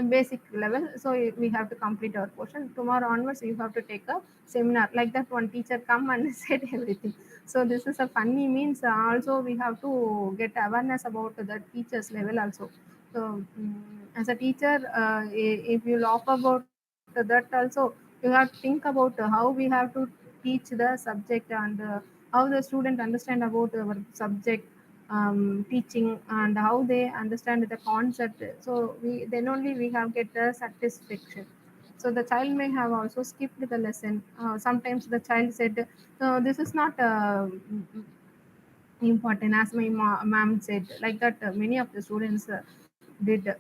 basic level. So we have to complete our portion. Tomorrow onwards you have to take a seminar, like that one teacher come and said everything. So this is a funny means. Also we have to get awareness about the teachers level also. So as a teacher, if you laugh about that also, you have to think about how we have to teach the subject, and how the student understand about our subject teaching, and how they understand the concept. So we then only we have get the satisfaction. So the child may have also skipped the lesson. Sometimes the child said, "This is not important," as my ma'am said. Like that, many of the students did.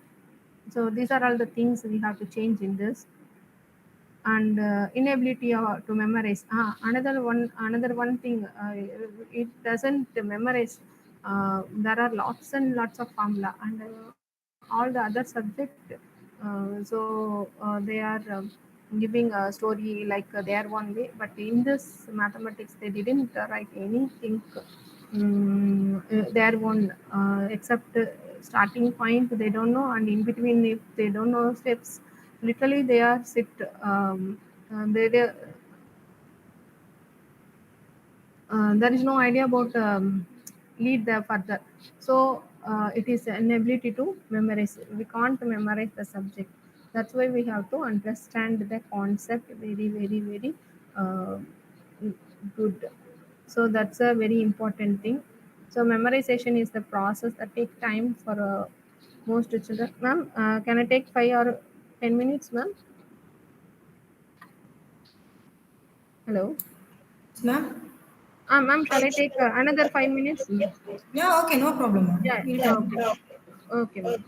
So these are all the things we have to change in this. And inability to memorize, another one thing, it doesn't memorize. There are lots and lots of formula and all the other subject. They are giving a story like their one way, but in this mathematics they didn't write anything their one, except starting point they don't know, and in between if they don't know steps, literally they are sit, they there is no idea about lead the further. So it is an ability to memorize. We can't memorize the subject. That's why we have to understand the concept very, very, very uh, good. So that's a very important thing. So memorization is the process that take time for most children. Ma'am, can I take 5 or 10 minutes, ma'am? Hello. Yes, ma'am. Ma'am, shall I take another 5 minutes? Yeah, okay, no problem, ma'am. Yeah. We'll Okay. continue. Okay, ma'am.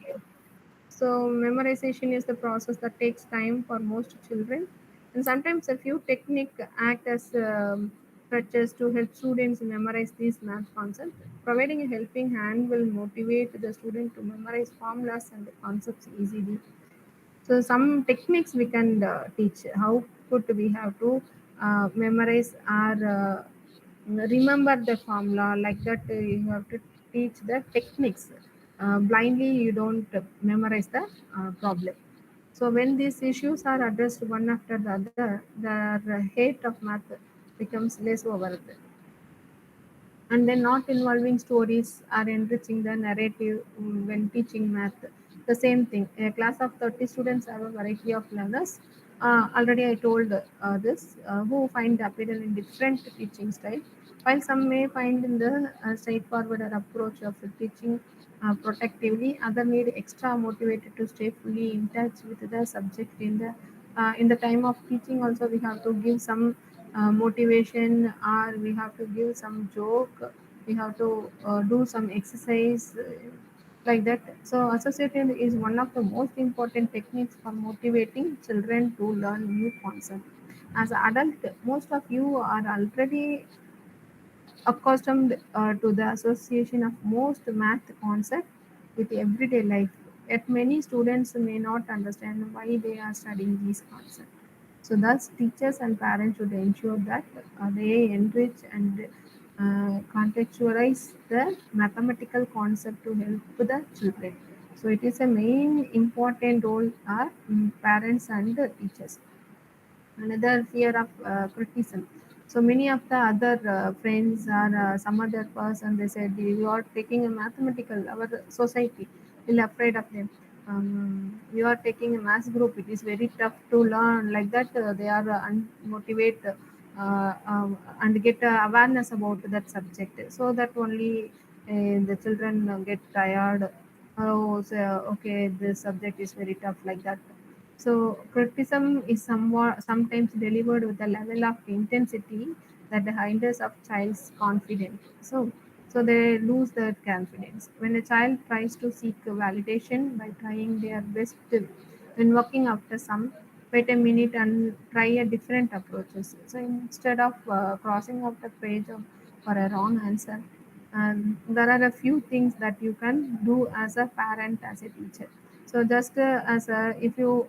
So memorization is the process that takes time for most children, and sometimes a few technique act as crutches to help students memorize these math concepts. Providing a helping hand will motivate the student to memorize formulas and concepts easily. So some techniques we can teach. How could we have to memorize or remember the formula, like that? You have to teach the techniques. Blindly, you don't memorize the problem. So when these issues are addressed one after the other, the hate of math becomes less over it. And then not involving stories or enriching the narrative when teaching math. The same thing. A class of 30 students have a variety of learners. Already I told this, who find appeal in different teaching style. While some may find in the straightforward approach of teaching protectively, other need extra motivated to stay fully in touch with the subject in the time of teaching. Also, we have to give some motivation, or we have to give some joke, we have to do some exercise, like that. So associated is one of the most important techniques for motivating children to learn new concepts. As an adult, most of you are already accustomed to the association of most math concept with everyday life. Yet many students may not understand why they are studying these concepts. So thus teachers and parents should ensure that they enrich and contextualize the mathematical concept to help the children. So it is a main important role are parents and teachers. Another fear of criticism. So many of the other friends or some other person, they said you are taking a mathematical, our society will afraid of them. You are taking a math group, it is very tough to learn, like that. They are unmotivated and get awareness about that subject, so that only the children get tired. Oh, so, okay, this subject is very tough, like that. So criticism is somewhat sometimes delivered with a level of intensity that hinders of child's confidence. So they lose their confidence. When a child tries to seek validation by trying their best when working after some, wait a minute and try a different approaches. So instead of crossing out the page for a wrong answer, there are a few things that you can do as a parent, as a teacher. So just as if you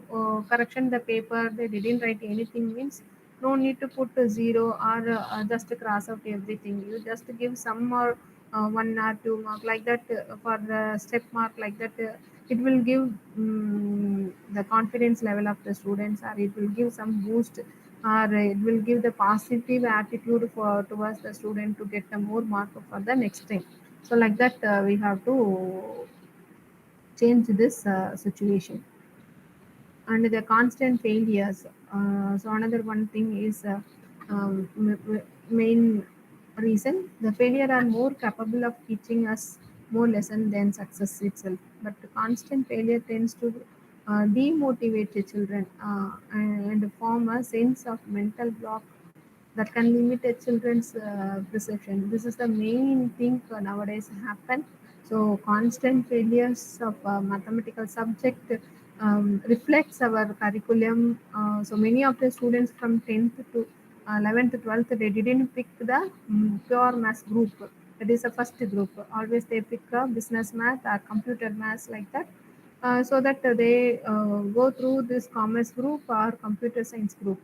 correction the paper, they didn't write anything, means no need to put a zero or just cross out everything. You just give some more 1 or 2 mark, like that, for the step mark, like that. It will give the confidence level of the students, or it will give some boost, or it will give the positive attitude for towards the student to get a more mark for the next time. So like that, we have to change this situation. And the constant failures. So another one thing is main reason, the failure are more capable of teaching us more lesson than success itself. But constant failure tends to demotivate the children and form a sense of mental block that can limit a children's perception. This is the main thing nowadays happen. So constant failures of mathematical subject reflects our curriculum. So many of the students from 10th to 11th, 12th, they didn't pick the pure math group. That is the first group. Always they pick a business math or computer math like that, so that they go through this commerce group or computer science group,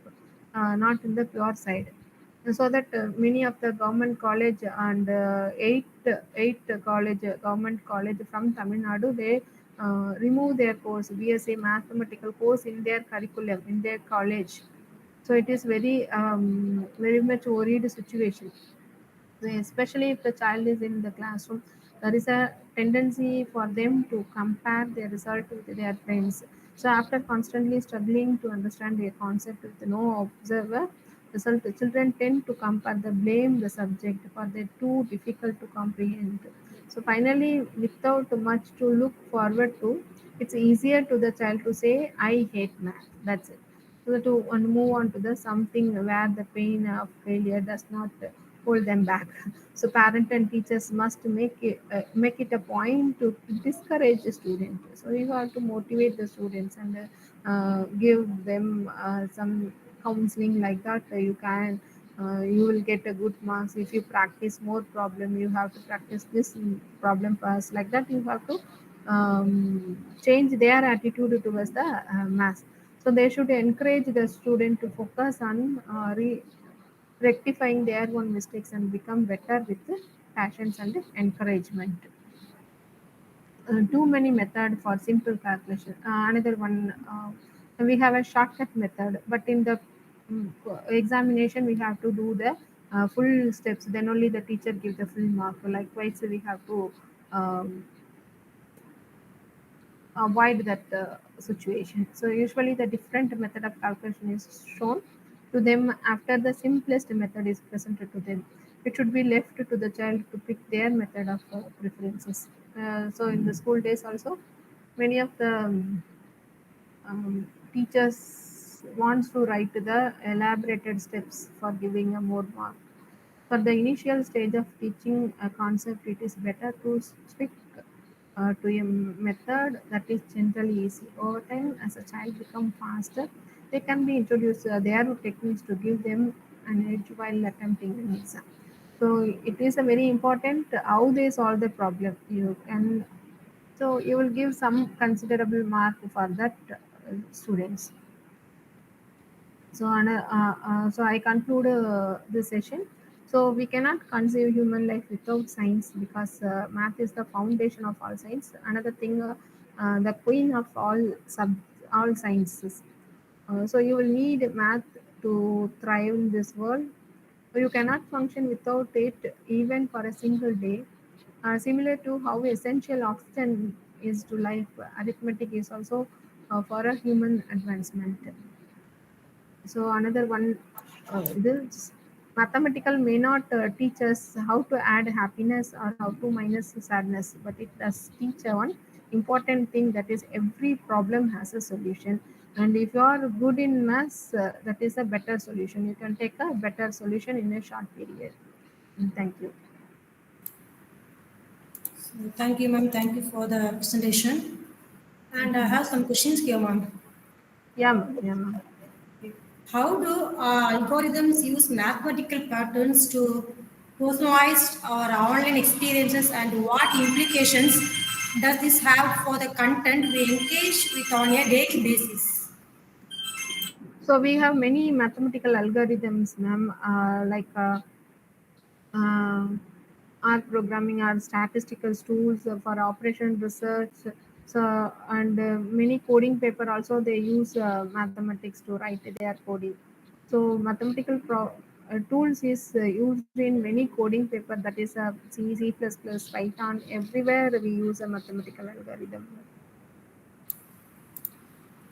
not in the pure side. So that many of the government college and eight college government college from Tamil Nadu, they remove their course BSc mathematical course in their curriculum in their college. So it is very much worried situation. So especially if the child is in the classroom, there is a tendency for them to compare their result with their friends. So after constantly struggling to understand their concept with no observer result, the children tend to compare the blame the subject for they too difficult to comprehend. So finally, without much to look forward to, it's easier to the child to say, I hate math. That's it. So to move on to the something where the pain of failure does not hold them back. So parent and teachers must make it a point to discourage the student. So you have to motivate the students and give them some counseling like that. You can you will get a good marks if you practice more problem. You have to practice this problem first. Like that, you have to change their attitude towards the math. So they should encourage the student to focus on rectifying their own mistakes and become better with the passions and encouragement. Too many method for simple calculation. Another one, we have a shortcut method, but in the examination we have to do the full steps. Then only the teacher give the full mark. Likewise, we have to um, avoid that situation. So usually the different method of calculation is shown to them after the simplest method is presented to them. It should be left to the child to pick their method of preferences. So in the school days also, many of the teachers wants to write the elaborated steps for giving a more mark. For the initial stage of teaching a concept, it is better to stick to a method that is generally easy. Over time, as a child become faster, they can be introduced their techniques to give them an edge while attempting an exam. So it is a very important how they solve the problem. You can, so you will give some considerable mark for that students. So I conclude this session. So we cannot conceive human life without science because math is the foundation of all science. Another thing, the queen of all sciences. So you will need math to thrive in this world. So you cannot function without it even for a single day. Similar to how essential oxygen is to life, arithmetic is also for a human advancement. So another one, this mathematical may not teach us how to add happiness or how to minus sadness, but it does teach one important thing, that is every problem has a solution. And if you are good in maths, that is a better solution. You can take a better solution in a short period. Thank you. So thank you, ma'am. Thank you for the presentation. And I have some questions here, ma'am. Yeah, ma'am. Yeah, ma'am. How do algorithms use mathematical patterns to personalize our online experiences, and what implications does this have for the content we engage with on a daily basis? So we have many mathematical algorithms, ma'am, um, art programming are statistical tools for operation research. So and many coding paper also they use mathematics to write their coding. So mathematical tools is used in many coding paper, that is C, C++, Python. Everywhere we use a mathematical algorithm.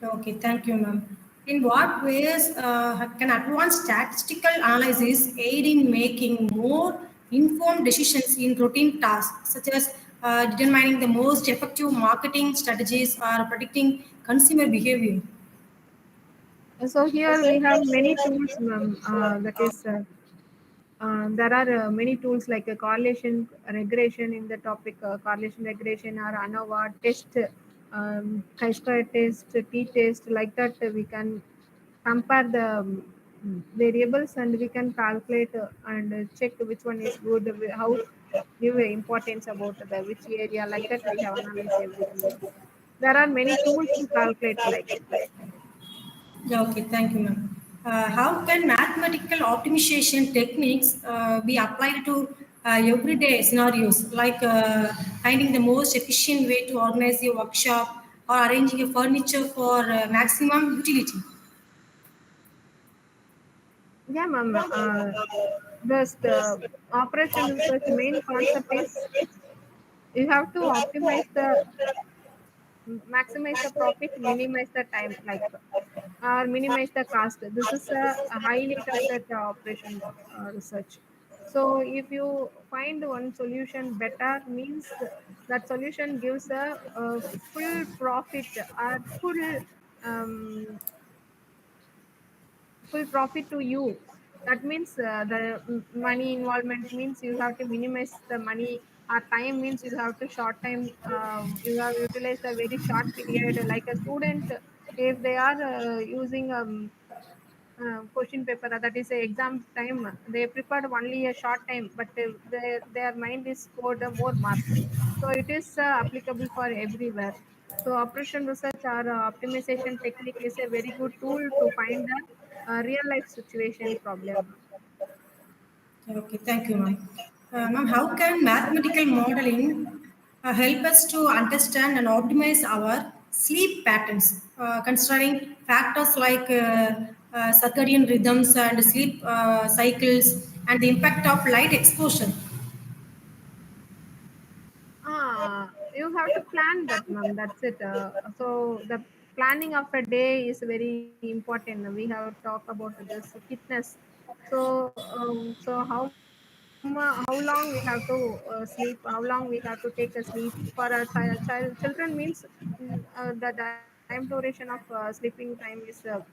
Okay, thank you, ma'am. In what ways can advanced statistical analysis aid in making more informed decisions in routine tasks, such as determining the most effective marketing strategies or predicting consumer behavior? So here we have many tools, ma'am. That is, there are many tools like a correlation regression in the topic correlation regression or ANOVA test, chi-square test, t-test, like that. We can compare the variables and we can calculate and check which one is good, how give importance about the which area, like that we have analyzed everything. There are many tools to calculate like this. Yeah, okay, thank you, ma'am. How can mathematical optimization techniques be applied to everyday scenarios, like finding the most efficient way to organize your workshop or arranging a furniture for maximum utility? Yeah, ma'am. The operation research main concept is you have to optimize the maximize the profit, minimize the time, like or minimize the cost. This is a highlight of that operation research. So if you find one solution better, means that solution gives a full profit or um, full profit to you. That means the money involvement means you have to minimize the money, or time means you have to short time, you have utilized a very short period, like a student, if they are using question paper, that is a exam time, they prepared only a short time, but their mind is scored more marks. So it is applicable for everywhere. So operation research or optimization technique is a very good tool to find the real life situation problem. Okay, thank you, ma'am. Ma'am, how can mathematical modeling help us to understand and optimize our sleep patterns, considering factors like circadian rhythms and sleep cycles and the impact of light exposure? You have to plan that, ma'am. That's it. So the planning of a day is very important. We have talked about this fitness. So how long we have to sleep? How long we have to take a sleep for a children means the time duration of sleeping time is a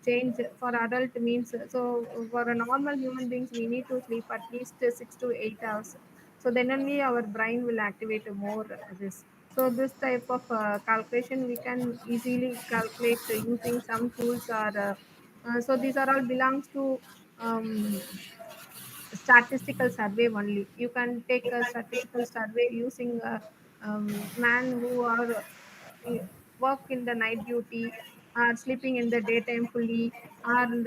change. For adult means for a normal human beings we need to sleep at least 6 to 8 hours, so then only our brain will activate more this. So this type of calculation we can easily calculate using some tools, or so these are all belongs to um, statistical survey only. You can take a statistical survey using man who are work in the night duty, are sleeping in the daytime fully, and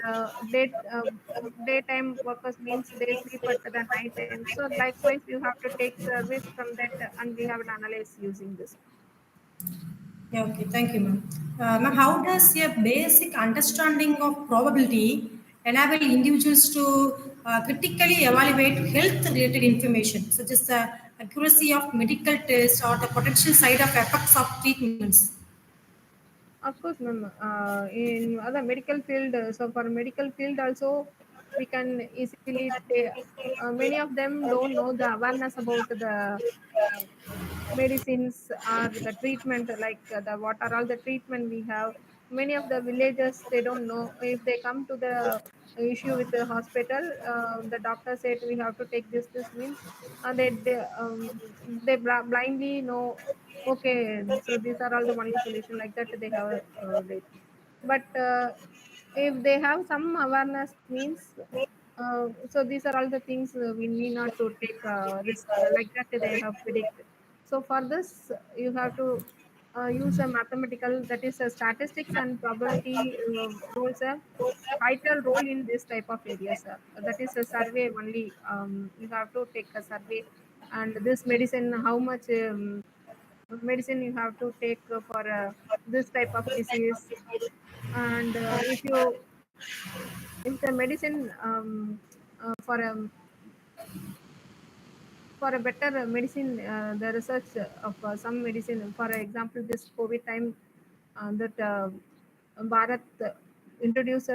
daytime workers means they sleep at the night time. So likewise, you have to take surveys from that, and we have an analyze using this. Yeah, okay, thank you, ma'am. Ma'am, how does a basic understanding of probability enable individuals to critically evaluate health-related information, such as the accuracy of medical tests or the potential side of effects of treatments? Of course, ma'am. In other medical field, so for medical field also, we can easily many of them don't know the awareness about the medicines or the treatment, like the what are all the treatment we have. Many of the villagers they don't know. If they come to the issue with the hospital, the doctor said we have to take this means, they blindly know, okay, so these are all the only solution, like that they have it. But if they have some awareness means, so these are all the things we need not to take risk, like that they have predict. So for this you have to use a mathematical, that is a statistics and probability roles a vital role in this type of areas. That is a survey only. You have to take a survey, and this medicine how much medicine you have to take for this type of disease. And if the medicine for a better medicine, the research of some medicine, for example this COVID time, that Bharat introduced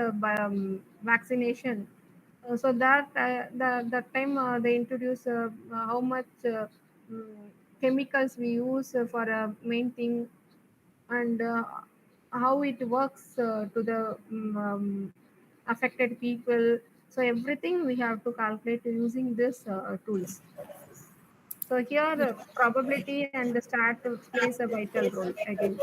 vaccination. So that time they introduce how much mm, chemicals we use for a main thing. And how it works to the affected people. So everything we have to calculate using this tools. So here probability and the stat plays a vital role again.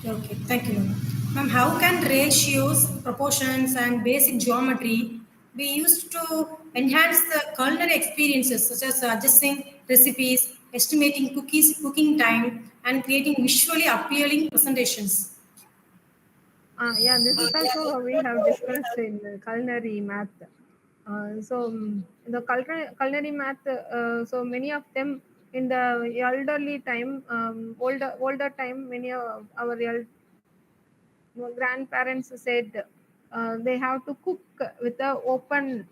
Okay, thank you, ma'am. Ma'am, how can ratios, proportions, and basic geometry be used to enhance the culinary experiences, such as adjusting recipes, estimating cooking time, and creating visually appealing presentations? Yeah, this is also we have discussed in culinary math. The culinary math, so many of them in the elderly time, older time, many of our grandparents said they have to cook with a open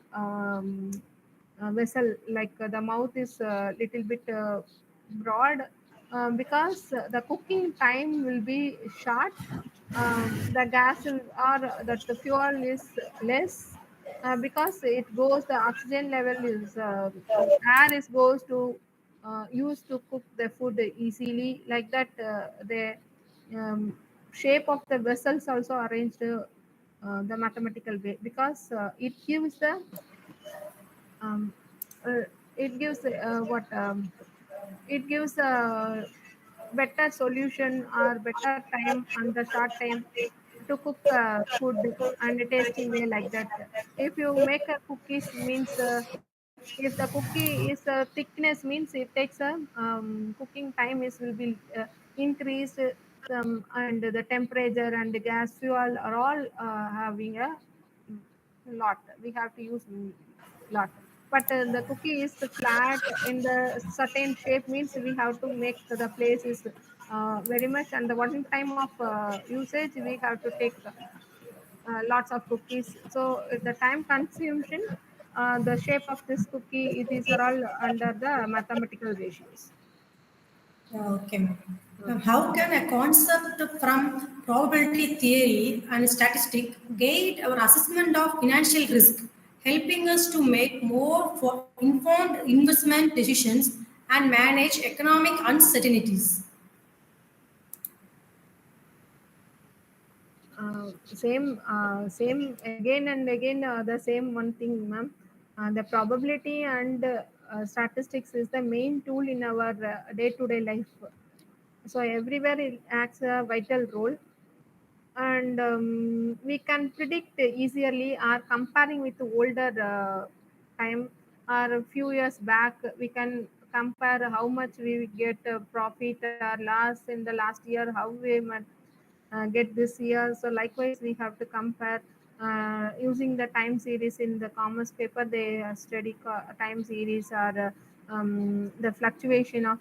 vessel, like the mouth is a little bit broad, because the cooking time will be short. The gas is, or that the fuel is less, because it goes, the oxygen level is air is goes to used to cook the food easily, like that. The um, shape of the vessels also arranged the mathematical way, because um, uh, it gives what it gives a better solution or better time on the short time to cook food and a tasty way, like that. If you make a cookies means, if the cookie is thickness means, it takes a cooking time is will be increased, and the temperature and the gas fuel are all having a lot. We have to use lot. But the cookie is flat in the certain shape means we have to make the place is very much, and the one time of usage we have to take lots of cookies. So the time consumption, the shape of this cookie, these are all under the mathematical ratios. Yeah, okay, ma'am. Ma'am, Okay. how can a concept from probability theory and statistic guide our assessment of financial risk, helping us to make more informed investment decisions and manage economic uncertainties? Same again and again, the same one thing, ma'am. The probability and statistics is the main tool in our day-to-day life. So everywhere it acts a vital role, and we can predict easily, or comparing with older time or a few years back, we can compare how much we get profit or loss in the last year, how we might get this year. So likewise we have to compare using the time series in the commerce paper. They study time series, or the fluctuation of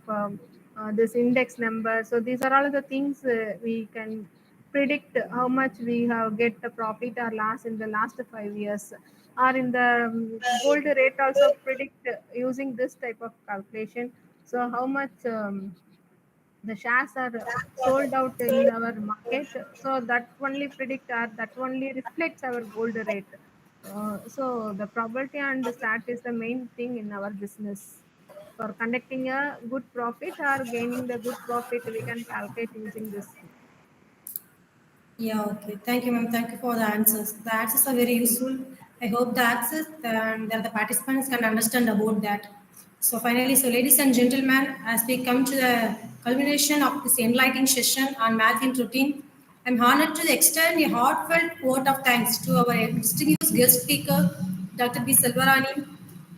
this index number. So these are all the things we can predict how much we have get the profit or loss in the last 5 years, or in the gold rate also predict using this type of calculation. So how much the shares are sold out in our market, so that only predict, or that only reflects our gold rate. So the probability and the stat is the main thing in our business. For conducting a good profit or gaining the good profit, we can calculate using this. Yeah, okay. Thank you, ma'am. Thank you for the answers. The answers are very useful. I hope the answers and that the participants can understand about that. So finally, so ladies and gentlemen, as we come to the culmination of this enlightening session on math in routine, I'm honored to extend a heartfelt vote of thanks to our distinguished guest speaker, Dr. B. Selvarani.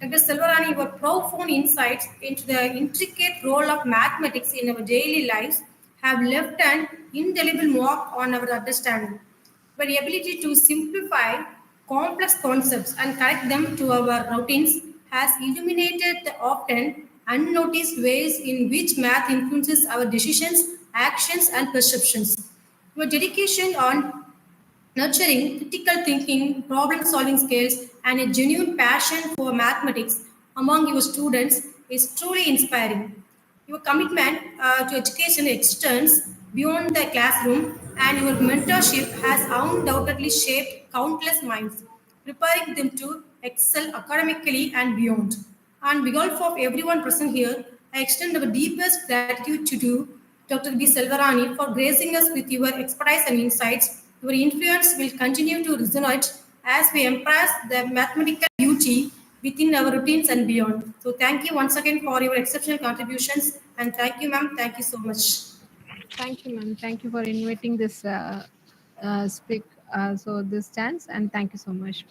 Dr. Selvarani, your profound insights into the intricate role of mathematics in our daily lives have left an indelible mark on our understanding. Your ability to simplify complex concepts and connect them to our routines has illuminated the often unnoticed ways in which math influences our decisions, actions, and perceptions. Your dedication on nurturing critical thinking, problem solving skills, and a genuine passion for mathematics among your students is truly inspiring. Your commitment to education extends beyond the classroom, and your mentorship has undoubtedly shaped countless minds, preparing them to excel academically and beyond. On behalf of everyone present here, I extend our deepest gratitude to you Dr. B. Selvarani, for gracing us with your expertise and insights. Your influence will continue to resonate as we embrace the mathematical beauty within our routines and beyond. So, thank you once again for your exceptional contributions, and thank you, ma'am. Thank you so much. Thank you, ma'am. Thank you for inviting this speak. So this chance, and thank you so much.